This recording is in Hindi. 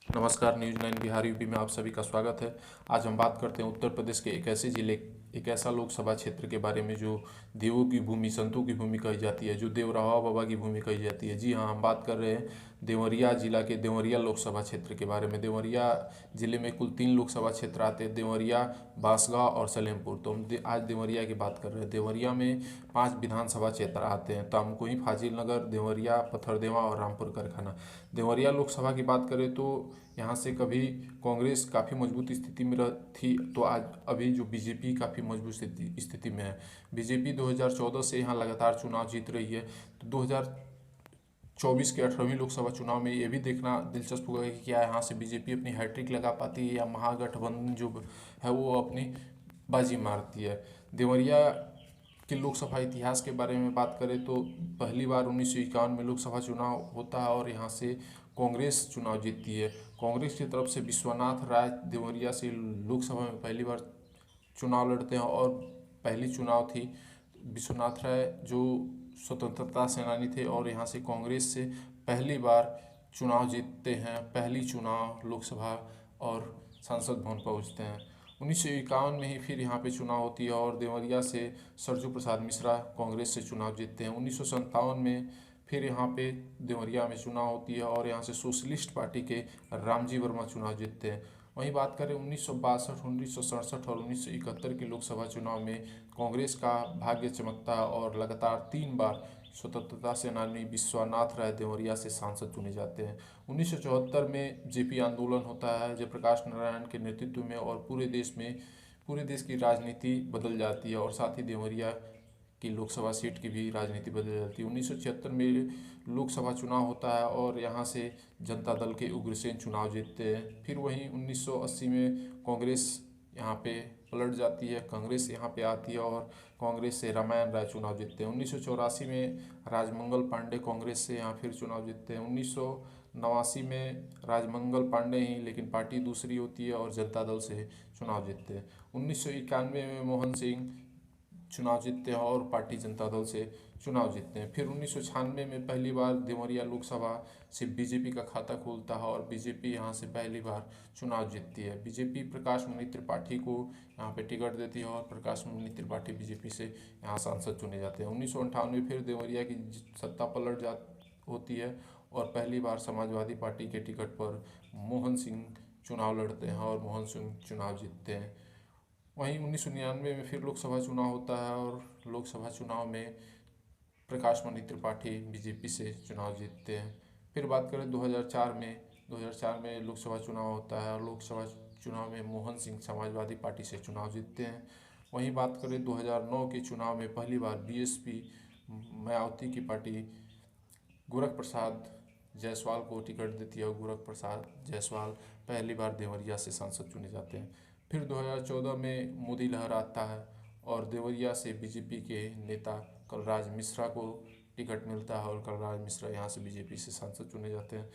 नमस्कार, न्यूज़ 9 बिहार यूपी में आप सभी का स्वागत है। आज हम बात करते हैं उत्तर प्रदेश के एक ऐसा लोकसभा क्षेत्र के बारे में जो देवों की भूमि, संतों की भूमि कही जाती है, जो देवराहा बाबा की भूमि कही जाती है। जी हाँ, हम बात कर रहे हैं देवरिया जिला के देवरिया लोकसभा क्षेत्र के बारे में। देवरिया जिले में कुल 3 लोकसभा क्षेत्र आते हैं: देवरिया, बांसगांव और सलेमपुर। तो हम आज देवरिया की बात कर रहे हैं। देवरिया में 5 विधानसभा क्षेत्र आते हैं: तामकुही, फाजिलनगर, देवरिया, पथरदेवा और रामपुर कारखाना। देवरिया लोकसभा की बात करें तो यहाँ से कभी कांग्रेस काफ़ी मजबूत स्थिति में थी, तो आज अभी जो बीजेपी काफ़ी मजबूत स्थिति में है। बीजेपी 2014 से यहाँ लगातार चुनाव जीत रही है। तो 2024 के 18वीं लोकसभा चुनाव में ये भी देखना दिलचस्प होगा कि क्या यहाँ से बीजेपी अपनी हैट्रिक लगा पाती है या महागठबंधन जो है वो अपनी बाजी मारती है। देवरिया के लोकसभा इतिहास के बारे में बात करें तो पहली बार 1951 में लोकसभा चुनाव होता है और यहाँ से कांग्रेस चुनाव जीतती है। कांग्रेस की तरफ से विश्वनाथ राय देवरिया से लोकसभा में पहली बार चुनाव लड़ते हैं और पहली चुनाव थी। विश्वनाथ राय जो स्वतंत्रता सेनानी थे और यहाँ से कांग्रेस से पहली बार चुनाव जीतते हैं, पहली चुनाव लोकसभा और संसद भवन पहुँचते हैं। 1951 में ही फिर यहाँ पे चुनाव होती है और देवरिया से सरजू प्रसाद मिश्रा कांग्रेस से चुनाव जीतते हैं। 1957 में फिर यहाँ पे देवरिया में चुनाव होती है और यहाँ से सोशलिस्ट पार्टी के रामजी वर्मा चुनाव जीतते हैं। वहीं बात करें 1962, 1967 और 1971 के लोकसभा चुनाव में कांग्रेस का भाग्य चमकता है और लगातार 3 बार स्वतंत्रता सेनानी विश्वनाथ राय देवरिया से सांसद चुने जाते हैं। 1974 में जेपी आंदोलन होता है जयप्रकाश नारायण के नेतृत्व में और पूरे देश की राजनीति बदल जाती है और साथ ही देवरिया की लोकसभा सीट की भी राजनीति बदल जाती है। 1976 में लोकसभा चुनाव होता है और यहाँ से जनता दल के उग्रसेन चुनाव जीतते हैं। फिर वहीं 1980 में कांग्रेस यहाँ पे पलट जाती है, कांग्रेस यहाँ पे आती है और कांग्रेस से रामायण राय चुनाव जीतते हैं। 1984 में राजमंगल पांडे कांग्रेस से यहाँ फिर चुनाव जीतते हैं। 1989 में राजमंगल पांडे ही, लेकिन पार्टी दूसरी होती है और जनता दल से चुनाव जीतते हैं। 1991 में मोहन सिंह चुनाव जीतते हैं और पार्टी जनता दल से चुनाव जीतते हैं। फिर 1996 में पहली बार देवरिया लोकसभा से बीजेपी का खाता खुलता है और बीजेपी यहाँ से पहली बार चुनाव जीतती है। बीजेपी प्रकाश मुनि त्रिपाठी को यहाँ पे टिकट देती है और प्रकाश मुनि त्रिपाठी बीजेपी से यहाँ सांसद चुने जाते हैं। 1998 फिर देवरिया की सत्ता पलट जा होती है और पहली बार समाजवादी पार्टी के टिकट पर मोहन सिंह चुनाव लड़ते हैं और मोहन सिंह चुनाव जीतते हैं। वहीं 1999 में फिर लोकसभा चुनाव होता है और लोकसभा चुनाव में प्रकाश मणि त्रिपाठी बीजेपी से चुनाव जीतते हैं। फिर बात करें 2004 में लोकसभा चुनाव होता है और लोकसभा चुनाव में मोहन सिंह समाजवादी पार्टी से चुनाव जीतते हैं। वहीं बात करें 2009 के चुनाव में पहली बार बीएसपी मायावती की पार्टी गोरख प्रसाद जायसवाल को टिकट देती है और गोरख प्रसाद जायसवाल पहली बार देवरिया से सांसद चुने जाते हैं। फिर 2014 में मोदी लहर आता है और देवरिया से बीजेपी के नेता कलराज मिश्रा को टिकट मिलता है और कलराज मिश्रा यहाँ से बीजेपी से सांसद चुने जाते हैं।